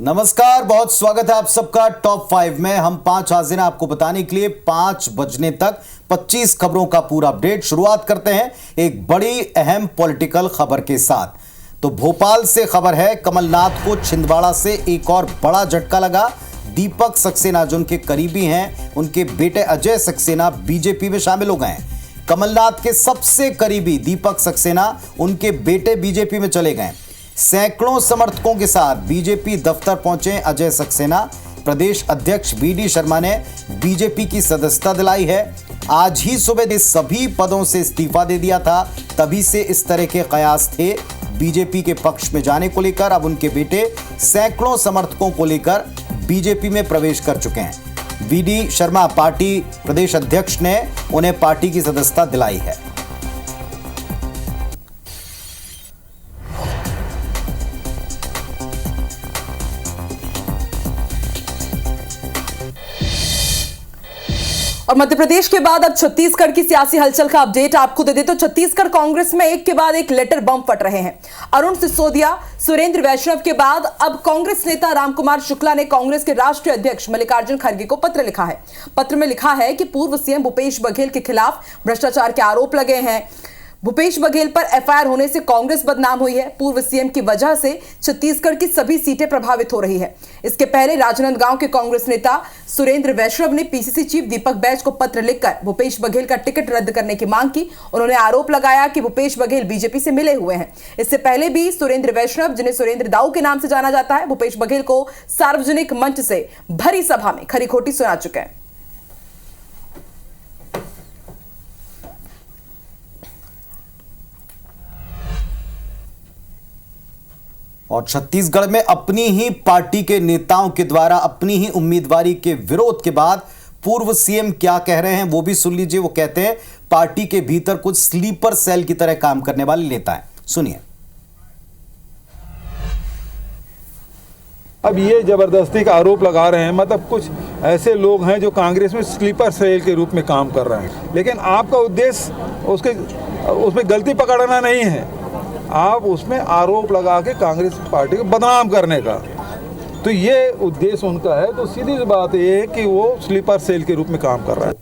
नमस्कार, बहुत स्वागत है आप सबका टॉप 5 में। हम 5 हाजिर हैं आपको बताने के लिए 5 बजने तक 25 खबरों का पूरा अपडेट। शुरुआत करते हैं एक बड़ी अहम पॉलिटिकल खबर के साथ। तो भोपाल से खबर है, कमलनाथ को छिंदवाड़ा से एक और बड़ा झटका लगा। दीपक सक्सेना जो उनके करीबी हैं, उनके बेटे अजय सक्सेना बीजेपी में शामिल हो गए हैं। कमलनाथ के सबसे करीबी दीपक सक्सेना, उनके बेटे बीजेपी में चले गए। सैकड़ों समर्थकों के साथ बीजेपी दफ्तर पहुंचे अजय सक्सेना। प्रदेश अध्यक्ष बीडी शर्मा ने बीजेपी की सदस्यता दिलाई है। आज ही सुबह ने सभी पदों से इस्तीफा दे दिया था, तभी से इस तरह के कयास थे बीजेपी के पक्ष में जाने को लेकर। अब उनके बेटे सैकड़ों समर्थकों को लेकर बीजेपी में प्रवेश कर चुके हैं। बीडी शर्मा पार्टी प्रदेश अध्यक्ष ने उन्हें पार्टी की सदस्यता दिलाई है। और मध्य प्रदेश के बाद अब छत्तीसगढ़ की सियासी हलचल का अपडेट आपको दे दे तो छत्तीसगढ़ कांग्रेस में एक के बाद एक लेटर बम फट रहे हैं। अरुण सिसोदिया, सुरेंद्र वैष्णव के बाद अब कांग्रेस नेता रामकुमार शुक्ला ने कांग्रेस के राष्ट्रीय अध्यक्ष मल्लिकार्जुन खड़गे को पत्र लिखा है। पत्र में लिखा है कि पूर्व सीएम भूपेश बघेल के खिलाफ भ्रष्टाचार के आरोप लगे हैं। भूपेश बघेल पर एफआईआर होने से कांग्रेस बदनाम हुई है। पूर्व सीएम की वजह से छत्तीसगढ़ की सभी सीटें प्रभावित हो रही है। इसके पहले राजनांदगांव के कांग्रेस नेता सुरेंद्र वैष्णव ने पीसीसी चीफ दीपक बैज को पत्र लिखकर भूपेश बघेल का टिकट रद्द करने की मांग की। उन्होंने आरोप लगाया कि भूपेश बघेल बीजेपी से मिले हुए हैं। इससे पहले भी सुरेंद्र वैष्णव, जिन्हें सुरेंद्र दाऊ के नाम से जाना जाता है, भूपेश बघेल को सार्वजनिक मंच से भरी सभा में खरी खोटी सुना चुके हैं। और छत्तीसगढ़ में अपनी ही पार्टी के नेताओं के द्वारा अपनी ही उम्मीदवारी के विरोध के बाद पूर्व सीएम क्या कह रहे हैं वो भी सुन लीजिए। वो कहते हैं पार्टी के भीतर कुछ स्लीपर सेल की तरह काम करने वाले नेता हैं, सुनिए। अब ये जबरदस्ती का आरोप लगा रहे हैं, मतलब कुछ ऐसे लोग हैं जो कांग्रेस में स्लीपर सेल के रूप में काम कर रहे हैं। लेकिन आपका उद्देश्य उसमें गलती पकड़ना नहीं है, आप उसमें आरोप लगा के कांग्रेस पार्टी को बदनाम करने का, तो ये उद्देश्य उनका है। तो सीधी सी बात ये है कि वो स्लीपर सेल के रूप में काम कर रहा है।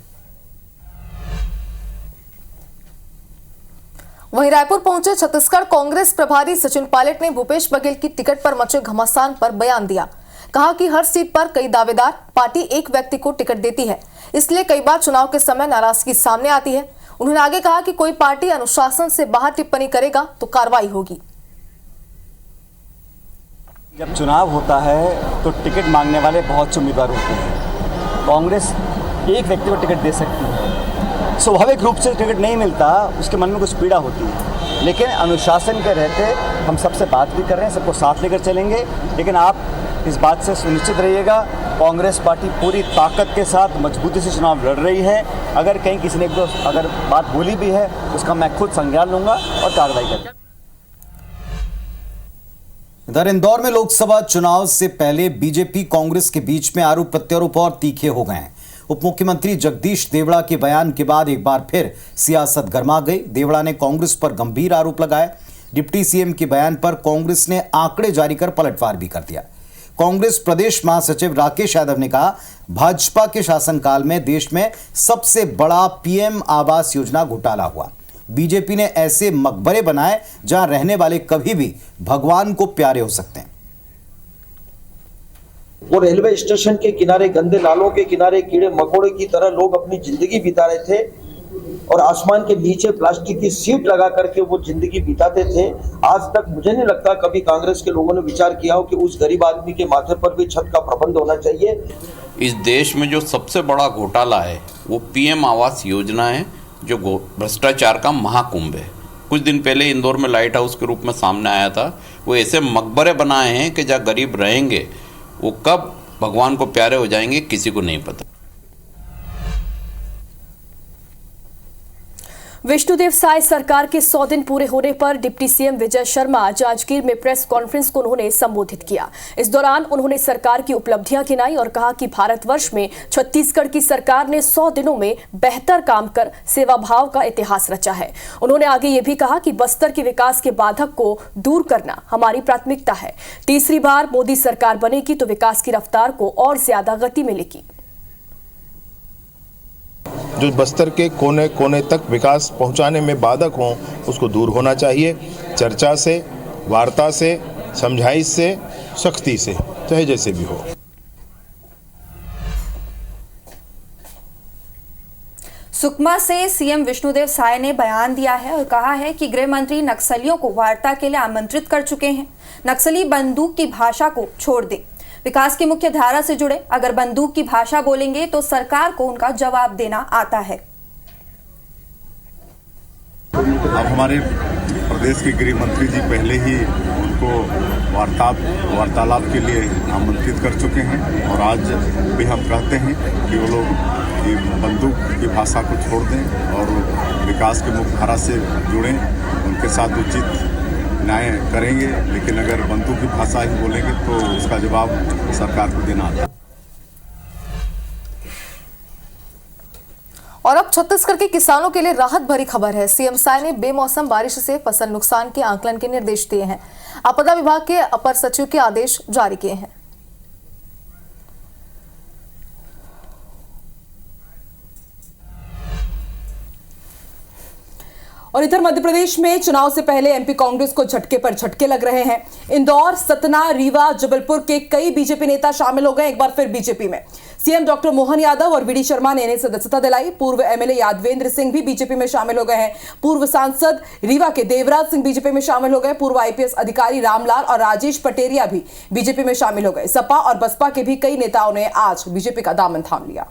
वहीं रायपुर पहुंचे छत्तीसगढ़ कांग्रेस प्रभारी सचिन पायलट ने भूपेश बघेल की टिकट पर मचे घमासान पर बयान दिया। कहा कि हर सीट पर कई दावेदार, पार्टी एक व्यक्ति को टिकट देती है, इसलिए कई बार चुनाव के समय नाराजगी सामने आती है। उन्होंने आगे कहा कि कोई पार्टी अनुशासन से बाहर टिप्पणी करेगा तो कार्रवाई होगी। जब चुनाव होता है तो टिकट मांगने वाले बहुत से उम्मीदवार होते हैं। कांग्रेस एक व्यक्ति को टिकट दे सकती है, स्वाभाविक रूप से टिकट नहीं मिलता, उसके मन में कुछ पीड़ा होती है। लेकिन अनुशासन के रहते हम सबसे बात भी कर रहे हैं, सबको साथ लेकर चलेंगे। लेकिन आप इस बात से सुनिश्चित रहिएगा, कांग्रेस पार्टी पूरी ताकत के साथ मजबूती से चुनाव लड़ रही है। अगर कहीं किसी ने अगर बात बोली भी है उसका मैं खुद संज्ञान लूंगा और कार्रवाई करूंगा। इधर इंदौर में लोकसभा चुनाव से पहले बीजेपी कांग्रेस के बीच में आरोप प्रत्यारोप और तीखे हो गए हैं। उप मुख्यमंत्री जगदीश देवड़ा के बयान के बाद एक बार फिर सियासत गर्मा गई। देवड़ा ने कांग्रेस पर गंभीर आरोप लगाए। डिप्टी सीएम के बयान पर कांग्रेस ने आंकड़े जारी कर पलटवार भी कर दिया। कांग्रेस प्रदेश महासचिव राकेश यादव ने कहा, भाजपा के शासनकाल में देश में सबसे बड़ा पीएम आवास योजना घोटाला हुआ। बीजेपी ने ऐसे मकबरे बनाए जहां रहने वाले कभी भी भगवान को प्यारे हो सकते हैं। वो रेलवे स्टेशन के किनारे, गंदे नालों के किनारे कीड़े मकोड़े की तरह लोग अपनी जिंदगी बिता रहे थे और आसमान के नीचे प्लास्टिक की सीट लगा करके वो जिंदगी बिताते थे। आज तक मुझे नहीं लगता कभी कांग्रेस के लोगों ने विचार किया हो कि उस गरीब आदमी के माथे पर भी छत का प्रबंध होना चाहिए। इस देश में जो सबसे बड़ा घोटाला है वो पीएम आवास योजना है, जो भ्रष्टाचार का महाकुंभ है। कुछ दिन पहले इंदौर में लाइट हाउस के रूप में सामने आया था। वो ऐसे मकबरे बनाए हैं कि जहाँ गरीब रहेंगे वो कब भगवान को प्यारे हो जाएंगे किसी को नहीं पता। विष्णुदेव साय सरकार के 100 दिन पूरे होने पर डिप्टी सीएम विजय शर्मा जांजगीर में प्रेस कॉन्फ्रेंस को उन्होंने संबोधित किया। इस दौरान उन्होंने सरकार की उपलब्धियां गिनाई और कहा कि भारतवर्ष में छत्तीसगढ़ की सरकार ने 100 दिनों में बेहतर काम कर सेवा भाव का इतिहास रचा है। उन्होंने आगे ये भी कहा कि बस्तर के विकास के बाधक को दूर करना हमारी प्राथमिकता है। तीसरी बार मोदी सरकार बनेगी तो विकास की रफ्तार को और ज्यादा गति मिलेगी। जो बस्तर के कोने कोने तक विकास पहुंचाने में बाधक हों उसको दूर होना चाहिए। चर्चा से, वार्ता से, समझाइश से, सख्ती से, चाहे जैसे भी हो। सुकमा से सीएम विष्णुदेव साय ने बयान दिया है और कहा है कि गृह मंत्री नक्सलियों को वार्ता के लिए आमंत्रित कर चुके हैं। नक्सली बंदूक की भाषा को छोड़ दें, विकास की मुख्य धारा से जुड़े। अगर बंदूक की भाषा बोलेंगे तो सरकार को उनका जवाब देना आता है। अब हमारे प्रदेश के गृह मंत्री जी पहले ही उनको वार्तालाप के लिए आमंत्रित कर चुके हैं और आज भी हम कहते हैं कि वो लोग बंदूक की भाषा को छोड़ दें और विकास की मुख्य धारा से जुड़ें। उनके साथ उचित न्याय करेंगे, लेकिन अगर बंदूक की भाषा ही बोलेंगे तो उसका जवाब सरकार को देना आता है। और अब छत्तीसगढ़ के किसानों के लिए राहत भरी खबर है। सीएम साय ने बेमौसम बारिश से फसल नुकसान के आकलन के निर्देश दिए हैं। आपदा विभाग के अपर सचिव के आदेश जारी किए हैं। और इधर मध्य प्रदेश में चुनाव से पहले एमपी कांग्रेस को झटके पर झटके लग रहे हैं। इंदौर, सतना, रीवा, जबलपुर के कई बीजेपी नेता शामिल हो गए एक बार फिर बीजेपी में। सीएम डॉक्टर मोहन यादव और वीडी शर्मा ने इन्हें सदस्यता दिलाई। पूर्व एमएलए यादवेंद्र सिंह भी बीजेपी में शामिल हो गए हैं। पूर्व सांसद रीवा के देवराज सिंह बीजेपी में शामिल हो गए। पूर्व आईपीएस अधिकारी रामलाल और राजेश पटेरिया भी बीजेपी में शामिल हो गए। सपा और बसपा के भी कई नेताओं ने आज बीजेपी का दामन थाम लिया।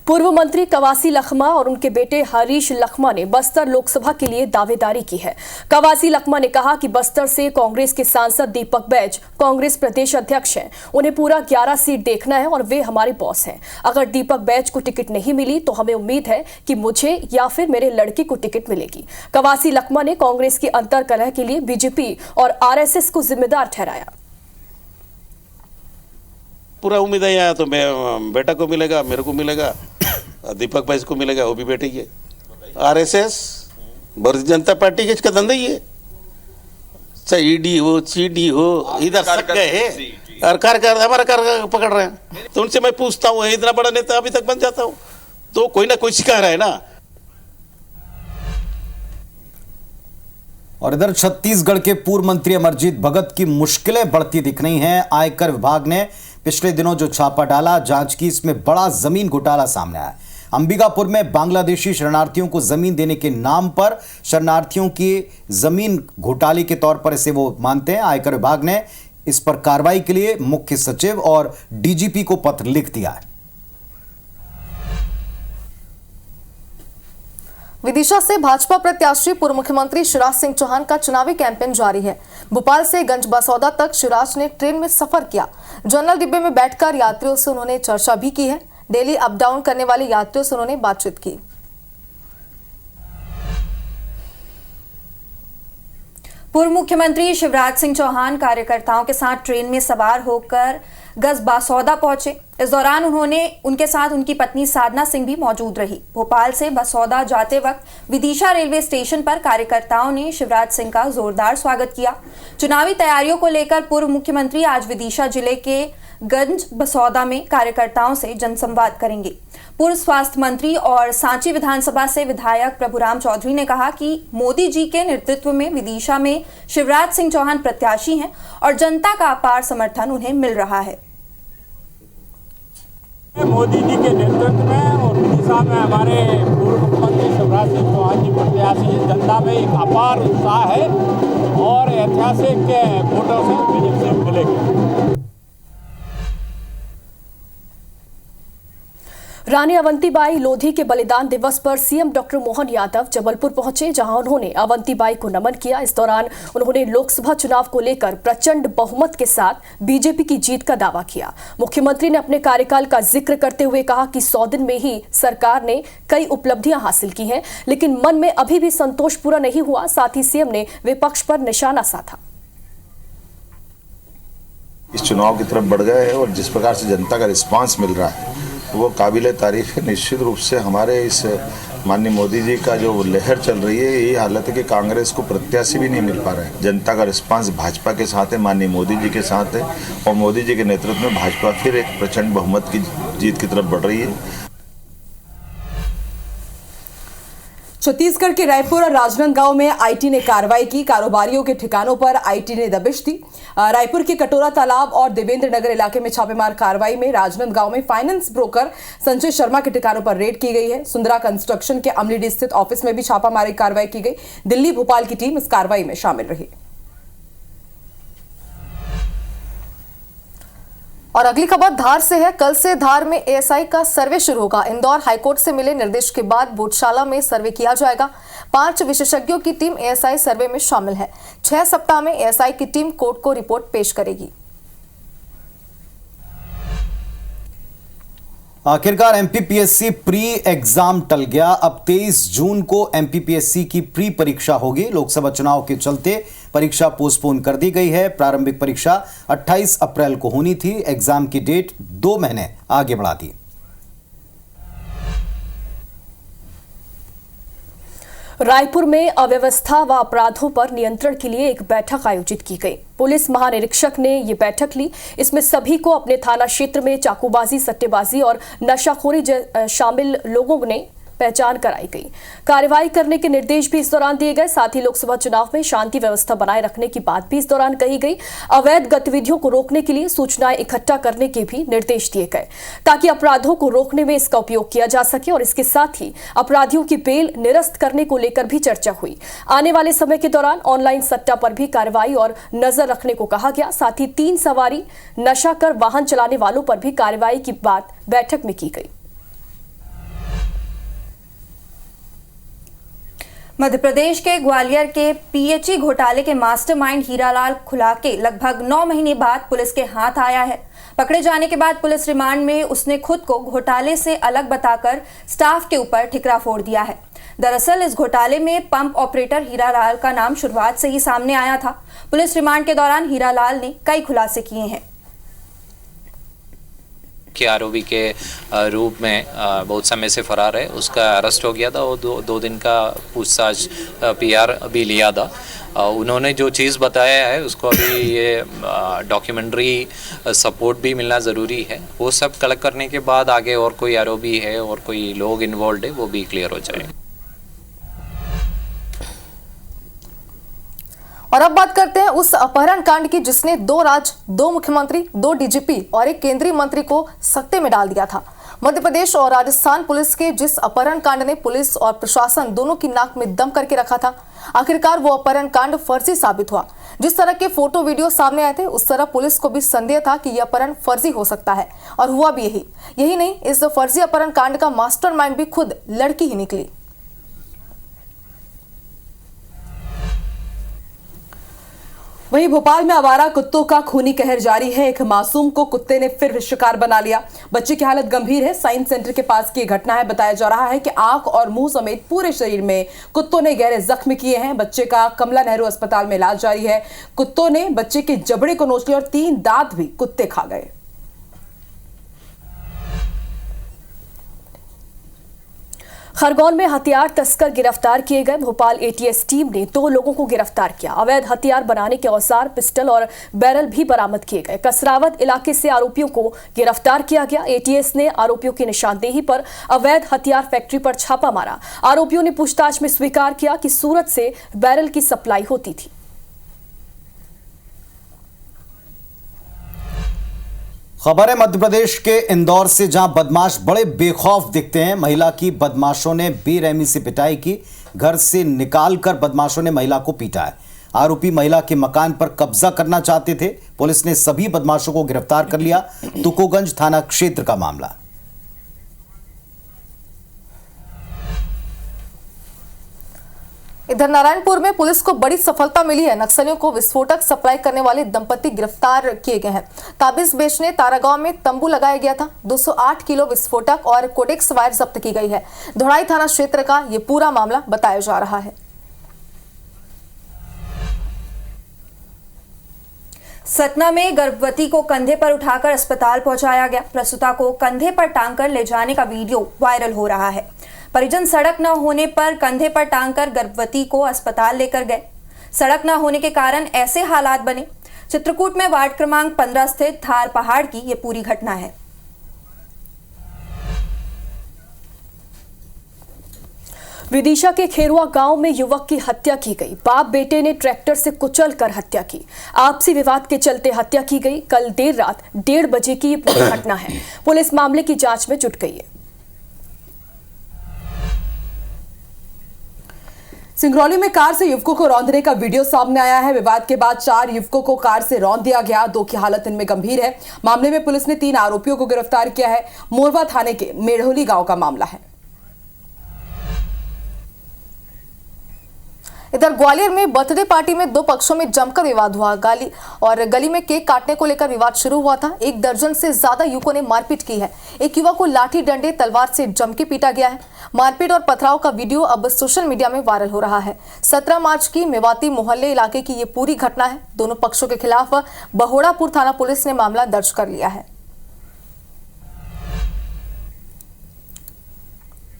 पूर्व मंत्री कवासी लखमा और उनके बेटे हरीश लखमा ने बस्तर लोकसभा के लिए दावेदारी की है। कवासी लखमा ने कहा कि बस्तर से कांग्रेस के सांसद दीपक बैज कांग्रेस प्रदेश अध्यक्ष हैं। उन्हें पूरा 11 सीट देखना है और वे हमारे बॉस हैं। अगर दीपक बैज को टिकट नहीं मिली तो हमें उम्मीद है कि मुझे या फिर मेरे लड़के को टिकट मिलेगी। कवासी लखमा ने कांग्रेस की अंतर्कलह के लिए बीजेपी और आरएसएस को जिम्मेदार ठहराया। पूरा उम्मीद है यहाँ तो मैं बेटा को मिलेगा, मेरे को मिलेगा, दीपक भाई को मिलेगा, वो भी बेटे ही है। आरएसएस भारतीय जनता पार्टी के इसका धंधा ही है। चाहे ईडी हो, सीडी हो, इधर सक गए हैं और कार्यकर्ता हमारा कार्य पकड़ रहे हैं। तो उनसे मैं पूछता हूँ, इतना बड़ा नेता अभी तक बन जाता हूँ तो कोई ना कोई सिखा रहा है ना। और इधर छत्तीसगढ़ के पूर्व मंत्री अमरजीत भगत की मुश्किलें बढ़ती दिख रही हैं। आयकर विभाग ने पिछले दिनों जो छापा डाला, जांच की, इसमें बड़ा जमीन घोटाला सामने आया। अंबिकापुर में बांग्लादेशी शरणार्थियों को जमीन देने के नाम पर शरणार्थियों की जमीन घोटाले के तौर पर इसे वो मानते हैं। आयकर विभाग ने इस पर कार्रवाई के लिए मुख्य सचिव और डीजीपी को पत्र लिख दिया है। विदिशा से भाजपा प्रत्याशी पूर्व मुख्यमंत्री शिवराज सिंह चौहान का चुनावी कैंपेन जारी है। भोपाल से गंज बसौदा तक शिवराज ने ट्रेन में सफर किया। जनरल डिब्बे में बैठकर यात्रियों से उन्होंने चर्चा भी की है। डेली अप डाउन करने वाले यात्रियों से उन्होंने बातचीत की। पूर्व मुख्यमंत्री शिवराज सिंह चौहान कार्यकर्ताओं के साथ ट्रेन में सवार होकर गंज बसौदा पहुंचे। इस दौरान उनके साथ उनकी पत्नी साधना सिंह भी मौजूद रही। भोपाल से बसौदा जाते वक्त विदिशा रेलवे स्टेशन पर कार्यकर्ताओं ने शिवराज सिंह का जोरदार स्वागत किया। चुनावी तैयारियों को लेकर पूर्व मुख्यमंत्री आज विदिशा जिले के गंज बसौदा में कार्यकर्ताओं से जनसंवाद करेंगे। पूर्व स्वास्थ्य मंत्री और सांची विधानसभा से विधायक प्रभुराम चौधरी ने कहा कि मोदी जी के नेतृत्व में विदिशा में शिवराज सिंह चौहान प्रत्याशी हैं और जनता का अपार समर्थन उन्हें मिल रहा है। मोदी जी के नेतृत्व में और विदिशा में हमारे पूर्व मुख्यमंत्री शिवराज सिंह चौहान जी प्रत्याशी, जनता में एक अपार उत्साह है और ऐतिहासिक वोटों से बीजेपी से मिलेगी। रानी अवंतीबाई लोधी के बलिदान दिवस पर सीएम डॉक्टर मोहन यादव जबलपुर पहुंचे, जहां उन्होंने अवंतीबाई को नमन किया। इस दौरान उन्होंने लोकसभा चुनाव को लेकर प्रचंड बहुमत के साथ बीजेपी की जीत का दावा किया। मुख्यमंत्री ने अपने कार्यकाल का जिक्र करते हुए कहा कि 100 दिन में ही सरकार ने कई उपलब्धियां हासिल की हैं, लेकिन मन में अभी भी संतोष पूरा नहीं हुआ। साथ ही सीएम ने विपक्ष पर निशाना साधा। इस चुनाव की तरफ बढ़ गए हैं और जिस प्रकार से जनता का रिस्पांस मिल रहा है वो काबिल तारीफ है। निश्चित रूप से हमारे इस माननीय मोदी जी का जो लहर चल रही है, यही हालत है कि कांग्रेस को प्रत्याशी भी नहीं मिल पा रहा है। जनता का रिस्पांस भाजपा के साथ है, माननीय मोदी जी के साथ है और मोदी जी के नेतृत्व में भाजपा फिर एक प्रचंड बहुमत की जीत की तरफ बढ़ रही है। छत्तीसगढ़ के रायपुर और राजनांदगांव में आईटी ने कार्रवाई की। कारोबारियों के ठिकानों पर आईटी ने दबिश दी। रायपुर के कटोरा तालाब और देवेंद्र नगर इलाके में छापेमार कार्रवाई में राजनांदगांव में फाइनेंस ब्रोकर संजय शर्मा के ठिकानों पर रेड की गई है। सुंदरा कंस्ट्रक्शन के अमलीडीह स्थित ऑफिस में भी छापामारी कार्रवाई की गई। दिल्ली भोपाल की टीम इस कार्रवाई में शामिल रही। और अगली खबर धार से है। कल से धार में एएसआई का सर्वे शुरू होगा। इंदौर हाईकोर्ट से मिले निर्देश के बाद बोधशाला में सर्वे किया जाएगा। 5 विशेषज्ञों की टीम एएसआई सर्वे में शामिल है। 6 सप्ताह में एएसआई की टीम कोर्ट को रिपोर्ट पेश करेगी। आखिरकार एमपीपीएससी प्री एग्जाम टल गया। अब 23 जून को एमपीपीएससी की प्री परीक्षा होगी। लोकसभा चुनाव के चलते परीक्षा पोस्टपोन कर दी गई है। प्रारंभिक परीक्षा 28 अप्रैल को होनी थी। एग्जाम की डेट 2 महीने आगे बढ़ा दी। रायपुर में अव्यवस्था व अपराधों पर नियंत्रण के लिए एक बैठक आयोजित की गई। पुलिस महानिरीक्षक ने ये बैठक ली। इसमें सभी को अपने थाना क्षेत्र में चाकूबाजी, सट्टेबाजी और नशाखोरी शामिल लोगों ने पहचान कराई गई। कार्रवाई करने के निर्देश भी इस दौरान दिए गए। साथ ही लोकसभा चुनाव में शांति व्यवस्था बनाए रखने की बात भी इस दौरान कही गई। अवैध गतिविधियों को रोकने के लिए सूचनाएं इकट्ठा करने के भी निर्देश दिए गए, ताकि अपराधों को रोकने में इसका उपयोग किया जा सके। और इसके साथ ही अपराधियों की बेल निरस्त करने को लेकर भी चर्चा हुई। आने वाले समय के दौरान ऑनलाइन सट्टा पर भी कार्रवाई और नजर रखने को कहा गया। साथ ही 3 सवारी नशा कर वाहन चलाने वालों पर भी कार्रवाई की बात बैठक में की गई। मध्य प्रदेश के ग्वालियर के पीएचई घोटाले के मास्टरमाइंड हीरालाल खुलाके लगभग 9 महीने बाद पुलिस के हाथ आया है। पकड़े जाने के बाद पुलिस रिमांड में उसने खुद को घोटाले से अलग बताकर स्टाफ के ऊपर ठिकरा फोड़ दिया है। दरअसल इस घोटाले में पंप ऑपरेटर हीरालाल का नाम शुरुआत से ही सामने आया था। पुलिस रिमांड के दौरान हीरालाल ने कई खुलासे किए हैं। के आरोपी के रूप में बहुत समय से फरार है। उसका अरेस्ट हो गया था और दो दिन का पूछताछ पीआर अभी लिया था। उन्होंने जो चीज़ बताया है उसको अभी ये डॉक्यूमेंट्री सपोर्ट भी मिलना ज़रूरी है। वो सब कलेक्ट करने के बाद आगे और कोई आरोपी है और कोई लोग इन्वॉल्व है वो भी क्लियर हो जाए। और अब बात करते हैं उस अपहरण कांड की जिसने 2 राज्य, 2 मुख्यमंत्री, 2 डीजीपी और एक केंद्रीय मंत्री को सकते में डाल दिया था। मध्य प्रदेश और राजस्थान पुलिस के जिस अपहरण कांड ने पुलिस और प्रशासन दोनों की नाक में दम करके रखा था, आखिरकार वो अपहरण कांड फर्जी साबित हुआ। जिस तरह के फोटो वीडियो सामने आए थे, उस तरह पुलिस को भी संदेह था कि यह अपहरण फर्जी हो सकता है। और हुआ भी यही नहीं, इस फर्जी अपहरण कांड का मास्टरमाइंड भी खुद लड़की ही निकली। वहीं भोपाल में आवारा कुत्तों का खूनी कहर जारी है। एक मासूम को कुत्ते ने फिर शिकार बना लिया। बच्चे की हालत गंभीर है। साइंस सेंटर के पास की घटना है। बताया जा रहा है कि आंख और मुंह समेत पूरे शरीर में कुत्तों ने गहरे जख्म किए हैं। बच्चे का कमला नेहरू अस्पताल में इलाज जारी है। कुत्तों ने बच्चे के जबड़े को नोच लिया और 3 दांत भी कुत्ते खा गए। खरगोन में हथियार तस्कर गिरफ्तार किए गए। भोपाल एटीएस टीम ने 2 लोगों को गिरफ्तार किया। अवैध हथियार बनाने के औजार, पिस्टल और बैरल भी बरामद किए गए। कसरावत इलाके से आरोपियों को गिरफ्तार किया गया। एटीएस ने आरोपियों की निशानदेही पर अवैध हथियार फैक्ट्री पर छापा मारा। आरोपियों ने पूछताछ में स्वीकार किया कि सूरत से बैरल की सप्लाई होती थी। खबर है मध्य प्रदेश के इंदौर से, जहां बदमाश बड़े बेखौफ दिखते हैं। महिला की बदमाशों ने बेरहमी से पिटाई की। घर से निकालकर बदमाशों ने महिला को पीटा है। आरोपी महिला के मकान पर कब्जा करना चाहते थे। पुलिस ने सभी बदमाशों को गिरफ्तार कर लिया। तुकोगंज थाना क्षेत्र का मामला। इधर नारायणपुर में पुलिस को बड़ी सफलता मिली है। नक्सलियों को विस्फोटक सप्लाई करने वाले दंपति गिरफ्तार किए गए हैं। ताबीज बेचने तारागांव में तंबू लगाया गया था। 208 किलो विस्फोटक और कोडेक्स वायर जब्त की गई है। धोड़ाई थाना क्षेत्र का ये पूरा मामला बताया जा रहा है। सतना में गर्भवती को कंधे पर उठाकर अस्पताल पहुंचाया गया। प्रसूता को कंधे पर टांगकर ले जाने का वीडियो वायरल हो रहा है। परिजन सड़क न होने पर कंधे पर टांगकर गर्भवती को अस्पताल लेकर गए। सड़क न होने के कारण ऐसे हालात बने। चित्रकूट में वार्ड क्रमांक 15 स्थित थार पहाड़ की ये पूरी घटना है। विदिशा के खेरुआ गांव में युवक की हत्या की गई। बाप बेटे ने ट्रैक्टर से कुचलकर हत्या की। आपसी विवाद के चलते हत्या की गई। कल देर रात 1:30 बजे की ये पूरी घटना है। पुलिस मामले की जांच में जुट गई है। सिंगरौली में कार से युवकों को रौंदने का वीडियो सामने आया है। विवाद के बाद 4 युवकों को कार से रौंद दिया गया। 2 की हालत इनमें गंभीर है। मामले में पुलिस ने 3 आरोपियों को गिरफ्तार किया है। मोरवा थाने के मेढ़ोली गांव का मामला है। इधर ग्वालियर में बर्थडे पार्टी में 2 पक्षों में जमकर विवाद हुआ। गली में केक काटने को लेकर विवाद शुरू हुआ था। 1 दर्जन से ज्यादा युवकों ने मारपीट की है। एक युवक को लाठी डंडे तलवार से जम के पीटा गया है। मारपीट और पथराव का वीडियो अब सोशल मीडिया में वायरल हो रहा है। 17 मार्च की मेवाती मोहल्ले इलाके की ये पूरी घटना है। दोनों पक्षों के खिलाफ बहोड़ापुर थाना पुलिस ने मामला दर्ज कर लिया है।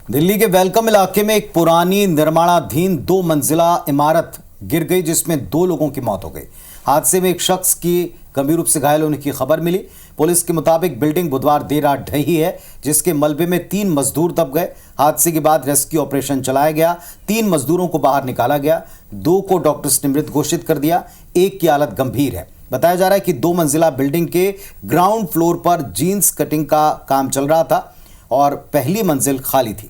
दिल्ली के वेलकम इलाके में एक पुरानी निर्माणाधीन 2 मंजिला इमारत गिर गई, जिसमें 2 लोगों की मौत हो गई। हादसे में एक शख्स की गंभीर रूप से घायल होने की खबर मिली। पुलिस के मुताबिक बिल्डिंग बुधवार देर रात ढही है, जिसके मलबे में 3 मजदूर दब गए। हादसे के बाद रेस्क्यू ऑपरेशन चलाया गया। 3 मजदूरों को बाहर निकाला गया। 2 को डॉक्टर्स ने मृत घोषित कर दिया। 1 की हालत गंभीर है। बताया जा रहा है कि 2 मंजिला बिल्डिंग के ग्राउंड फ्लोर पर जीन्स कटिंग का काम चल रहा था और पहली मंजिल खाली थी।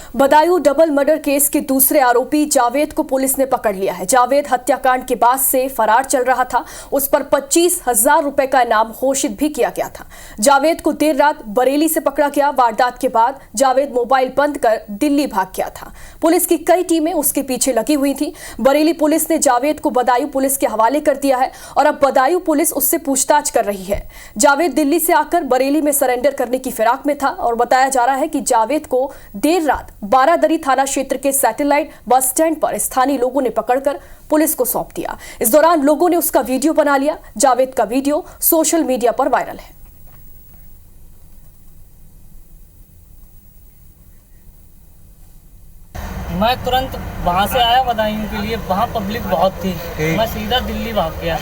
बदायूं डबल मर्डर केस के दूसरे आरोपी जावेद को पुलिस ने पकड़ लिया है। जावेद हत्याकांड के बाद से फरार चल रहा था। उस पर 25,000 रुपए का इनाम घोषित भी किया गया था। जावेद को देर रात बरेली से पकड़ा गया। वारदात के बाद जावेद मोबाइल बंद कर दिल्ली भाग गया था। पुलिस की कई टीमें उसके पीछे लगी हुई थी। बरेली पुलिस ने जावेद को बदायूं पुलिस के हवाले कर दिया है और अब बदायूं पुलिस उससे पूछताछ कर रही है। जावेद दिल्ली से आकर बरेली में सरेंडर करने की फिराक में था और बताया जा रहा है कि जावेद को देर रात बारादरी थाना क्षेत्र के सैटेलाइट बस स्टैंड पर स्थानीय लोगों ने पकड़कर पुलिस को सौंप दिया। इस दौरान लोगों ने उसका वीडियो बना लिया। जावेद का वीडियो सोशल मीडिया पर वायरल है। मैं तुरंत वहाँ से आया बदायूं के लिए। वहाँ पब्लिक बहुत थी। मैं सीधा दिल्ली भाग गया।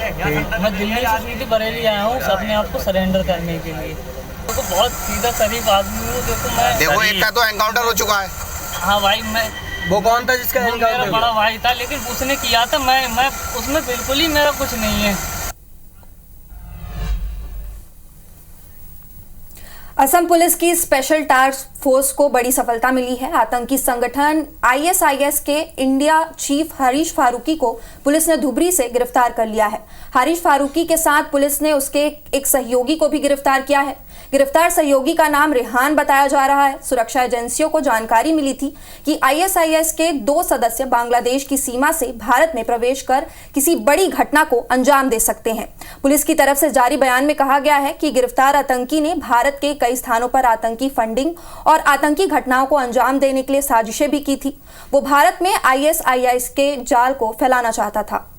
मैं दिल्ली से सीधी बरेली आया हूँ अपने आप को सरेंडर करने के लिए। तो बहुत सीधा शरीफ आदमी हूँ। देखो एक का तो एनकाउंटर हो चुका है। हाँ भाई, मैं वो कौन था जिसका एनकाउंटर? मेरा बड़ा भाई था, लेकिन उसने किया था। मैं उसमें बिल्कुल ही मेरा कुछ नहीं है। असम पुलिस की स्पेशल टास्क फोर्स को बड़ी सफलता मिली है। आतंकी संगठन ISIS के इंडिया चीफ हरीश फारूकी को पुलिस ने धुबरी से गिरफ्तार कर लिया है। हरीश फारूकी के साथ पुलिस ने उसके एक सहयोगी को भी गिरफ्तार किया है। गिरफ्तार सहयोगी का नाम रेहान बताया जा रहा है। सुरक्षा एजेंसियों को जानकारी मिली थी कि ISIS के 2 सदस्य बांग्लादेश की सीमा से भारत में प्रवेश कर किसी बड़ी घटना को अंजाम दे सकते हैं। पुलिस की तरफ से जारी बयान में कहा गया है कि गिरफ्तार आतंकी ने भारत के कई स्थानों पर आतंकी फंडिंग और आतंकी घटनाओं को अंजाम देने के लिए साजिशें भी की थी। वो भारत में ISIS के जाल को फैलाना चाहता था।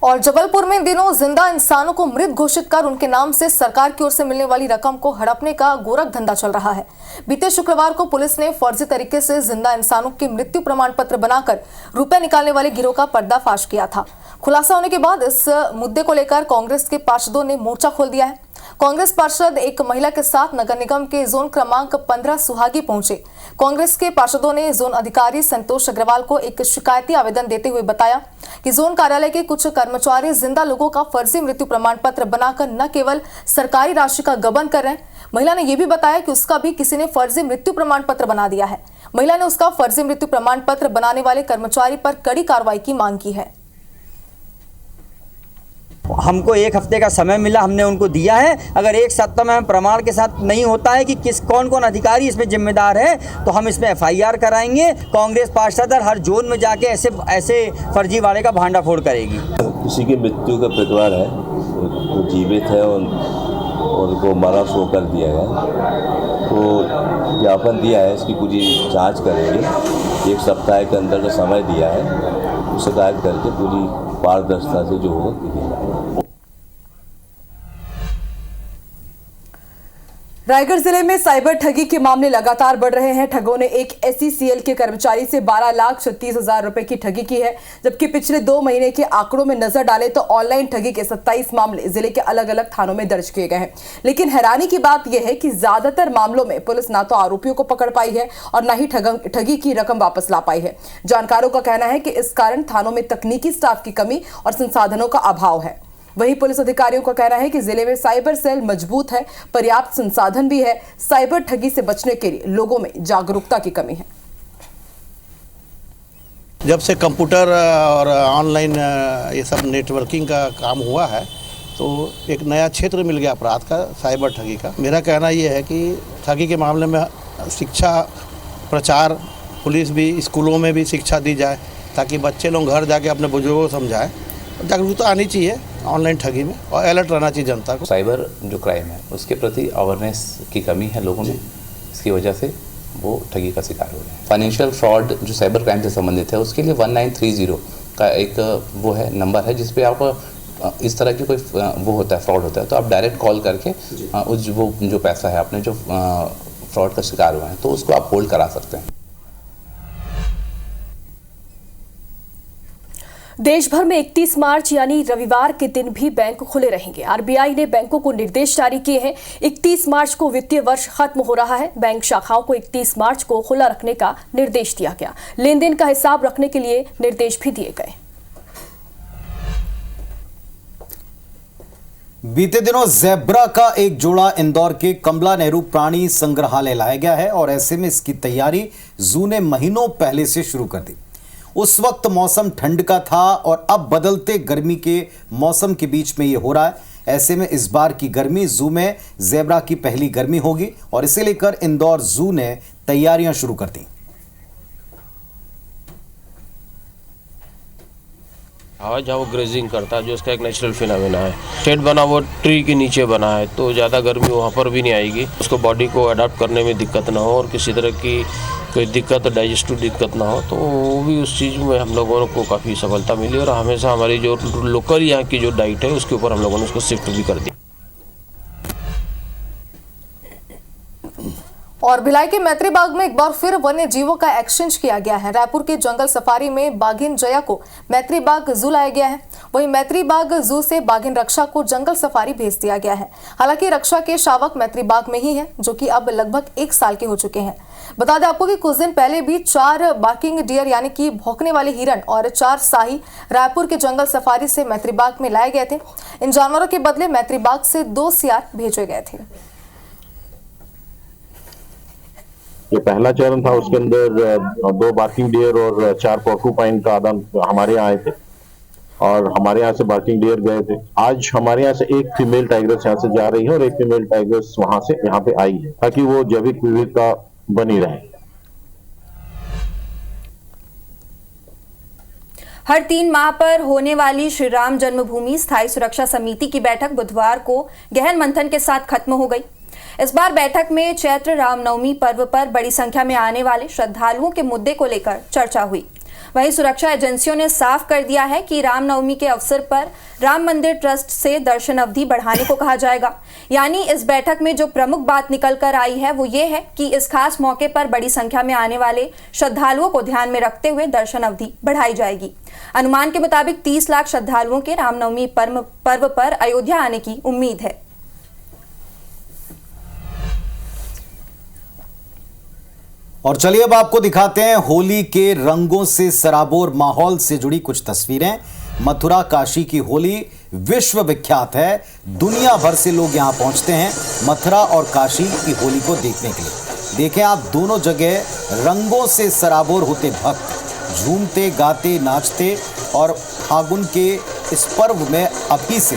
और जबलपुर में इन दिनों जिंदा इंसानों को मृत घोषित कर उनके नाम से सरकार की ओर से मिलने वाली रकम को हड़पने का गोरख धंधा चल रहा है। बीते शुक्रवार को पुलिस ने फर्जी तरीके से जिंदा इंसानों के मृत्यु प्रमाण पत्र बनाकर रुपए निकालने वाले गिरोह का पर्दाफाश किया था। खुलासा होने के बाद इस मुद्दे को लेकर कांग्रेस के पार्षदों ने मोर्चा खोल दिया है। कांग्रेस पार्षद एक महिला के साथ नगर निगम के जोन क्रमांक 15 सुहागी पहुंचे। कांग्रेस के पार्षदों ने जोन अधिकारी संतोष अग्रवाल को एक शिकायती आवेदन देते हुए बताया कि जोन कार्यालय के कुछ कर्मचारी जिंदा लोगों का फर्जी मृत्यु प्रमाण पत्र बनाकर न केवल सरकारी राशि का गबन कर रहे हैं, महिला ने यह भी बताया कि उसका भी किसी ने फर्जी मृत्यु प्रमाण पत्र बना दिया है। महिला ने उसका फर्जी मृत्यु प्रमाण पत्र बनाने वाले कर्मचारी पर कड़ी कार्रवाई की मांग की है। हमको 1 हफ्ते का समय मिला, हमने उनको दिया है। अगर एक सप्ताह में प्रमाण के साथ नहीं होता है कि कौन कौन अधिकारी इसमें जिम्मेदार है, तो हम इसमें FIR कराएंगे। कांग्रेस पार्षद हर जोन में जाके ऐसे फर्जीवाड़े का भांडाफोड़ करेगी। किसी की मृत्यु का परिवार है, वो जीवित है और उनको मरा शो कर दिया गया, तो ज्ञापन दिया है, इसकी पूरी जांच करेंगे। 1 सप्ताह के अंदर का समय दिया है, उसे शिकायत करके पूरी पारदर्शिता से जो होगा किया जाएगा। रायगढ़ जिले में साइबर ठगी के मामले लगातार बढ़ रहे हैं। ठगों ने एक SECL के कर्मचारी से 12,36,000 रुपए की ठगी की है, जबकि पिछले 2 महीने के आंकड़ों में नजर डालें तो ऑनलाइन ठगी के 27 मामले जिले के अलग अलग थानों में दर्ज किए गए हैं। लेकिन हैरानी की बात यह है कि ज्यादातर मामलों में पुलिस ना तो आरोपियों को पकड़ पाई है और न ही ठगी की रकम वापस ला पाई है। जानकारों का कहना है कि इस कारण थानों में तकनीकी स्टाफ की कमी और संसाधनों का अभाव है। वहीं पुलिस अधिकारियों का कहना है कि जिले में साइबर सेल मजबूत है, पर्याप्त संसाधन भी है। साइबर ठगी से बचने के लिए लोगों में जागरूकता की कमी है। जब से कंप्यूटर और ऑनलाइन ये सब नेटवर्किंग का काम हुआ है, तो एक नया क्षेत्र मिल गया अपराध का, साइबर ठगी का। मेरा कहना ये है कि ठगी के मामले में शिक्षा प्रचार, पुलिस भी, स्कूलों में भी शिक्षा दी जाए, ताकि बच्चे लोग घर जाके अपने बुजुर्गों को समझाएं। जागरूकता आनी चाहिए ऑनलाइन ठगी में और अलर्ट रहना चाहिए जनता को। साइबर जो क्राइम है उसके प्रति अवेयरनेस की कमी है लोगों में, इसकी वजह से वो ठगी का शिकार हो रहे हैं। फाइनेंशियल फ्रॉड जो साइबर क्राइम से संबंधित है उसके लिए 1930 का एक वो है नंबर है, जिस पे आप इस तरह की कोई वो होता है, फ्रॉड होता है, तो आप डायरेक्ट कॉल करके उस वो जो पैसा है आपने जो फ्रॉड का शिकार हुआ है तो उसको आप होल्ड करा सकते हैं। देश भर में 31 मार्च यानी रविवार के दिन भी बैंक खुले रहेंगे। RBI ने बैंकों को निर्देश जारी किए हैं। 31 मार्च को वित्तीय वर्ष खत्म हो रहा है। बैंक शाखाओं को 31 मार्च को खुला रखने का निर्देश दिया गया। लेन देन का हिसाब रखने के लिए निर्देश भी दिए गए। बीते दिनों ज़ेब्रा का एक जोड़ा इंदौर के कमला नेहरू प्राणी संग्रहालय लाया गया है और ऐसे में इसकी तैयारी जू ने महीनों पहले से शुरू कर दी। उस वक्त मौसम ठंड का था और अब बदलते गर्मी के मौसम के बीच में ये हो रहा है। ऐसे में इस बार की गर्मी जू में ज़ेब्रा की पहली गर्मी होगी और इसे लेकर इंदौर जू ने तैयारियां शुरू कर दी। हाँ, जहाँ वो ग्रेजिंग करता है, जो उसका एक नेचुरल फिनोमेना है। शेड बना वो ट्री के नीचे बना है, तो ज़्यादा गर्मी वहाँ पर भी नहीं आएगी। उसको बॉडी को अडाप्ट करने में दिक्कत ना हो और किसी तरह की कोई दिक्कत, डाइजेस्टिव दिक्कत ना हो, तो वो भी उस चीज़ में हम लोगों को काफ़ी सफलता मिली और हमेशा हमारी जो लोकल यहाँ की जो डाइट है उसके ऊपर हम लोगों ने उसको शिफ्ट भी कर दी। और भिलाई के मैत्री बाग में एक बार फिर वन्य जीवों का एक्सचेंज किया गया है। रायपुर के जंगल सफारी में बाघिन जया को मैत्री बाग जू लाया गया है, वहीं मैत्री बाग जू से बाघिन रक्षा को जंगल सफारी भेज दिया गया है। हालांकि रक्षा के शावक मैत्री बाग में ही हैं, जो कि अब लगभग 1 साल के हो चुके हैं। बता दें आपको कि कुछ दिन पहले भी 4 बार्किंग डियर यानी कि भौंकने वाले हिरण और 4 शाही रायपुर के जंगल सफारी से मैत्री बाग में लाए गए थे। इन जानवरों के बदले मैत्री बाग से 2 सियार भेजे गए थे। ये पहला चरण था, उसके अंदर 2 बार्किंग डियर और 4 पोर्कूपाइन का आदान हमारे यहाँ आए थे और हमारे यहाँ से बार्किंग डियर गए थे। आज हमारे यहाँ से एक फीमेल टाइगर्स यहाँ से जा रही है और एक फीमेल टाइगर्स वहां से यहाँ पे आई है, ताकि वो जैविक विविधता बनी रहे। हर 3 माह पर होने वाली श्री राम जन्मभूमि स्थायी सुरक्षा समिति की बैठक बुधवार को गहन मंथन के साथ खत्म हो गई। इस बार बैठक में चैत्र रामनवमी पर्व पर बड़ी संख्या में आने वाले श्रद्धालुओं के मुद्दे को लेकर चर्चा हुई। वहीं सुरक्षा एजेंसियों ने साफ कर दिया है कि रामनवमी के अवसर पर राम मंदिर ट्रस्ट से दर्शन अवधि बढ़ाने को कहा जाएगा। यानी इस बैठक में जो प्रमुख बात निकल कर आई है वो ये है कि इस खास मौके पर बड़ी संख्या में आने वाले श्रद्धालुओं को ध्यान में रखते हुए दर्शन अवधि बढ़ाई जाएगी। अनुमान के मुताबिक 30 लाख श्रद्धालुओं के रामनवमी पर्व पर अयोध्या आने की उम्मीद है। और चलिए अब आपको दिखाते हैं होली के रंगों से सराबोर माहौल से जुड़ी कुछ तस्वीरें। मथुरा काशी की होली विश्व विख्यात है, दुनिया भर से लोग यहां पहुंचते हैं मथुरा और काशी की होली को देखने के लिए। देखें आप, दोनों जगह रंगों से सराबोर होते भक्त झूमते गाते नाचते और फागुन के इस पर्व में अभी से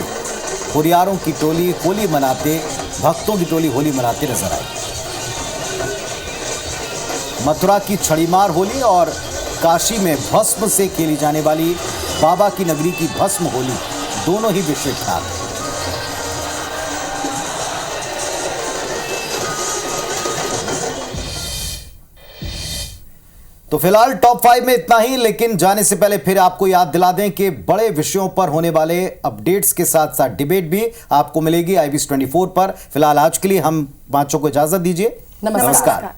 हुरियारों की टोली होली मनाते, भक्तों की टोली होली मनाते नजर आई। मथुरा की छड़ीमार होली और काशी में भस्म से खेली जाने वाली बाबा की नगरी की भस्म होली दोनों ही विश्व विख्यात हैं। तो फिलहाल टॉप 5 में इतना ही, लेकिन जाने से पहले फिर आपको याद दिला दें कि बड़े विषयों पर होने वाले अपडेट्स के साथ साथ डिबेट भी आपको मिलेगी IBS 24 पर। फिलहाल आज के लिए हम पांचों को इजाजत दीजिए। नमस्कार।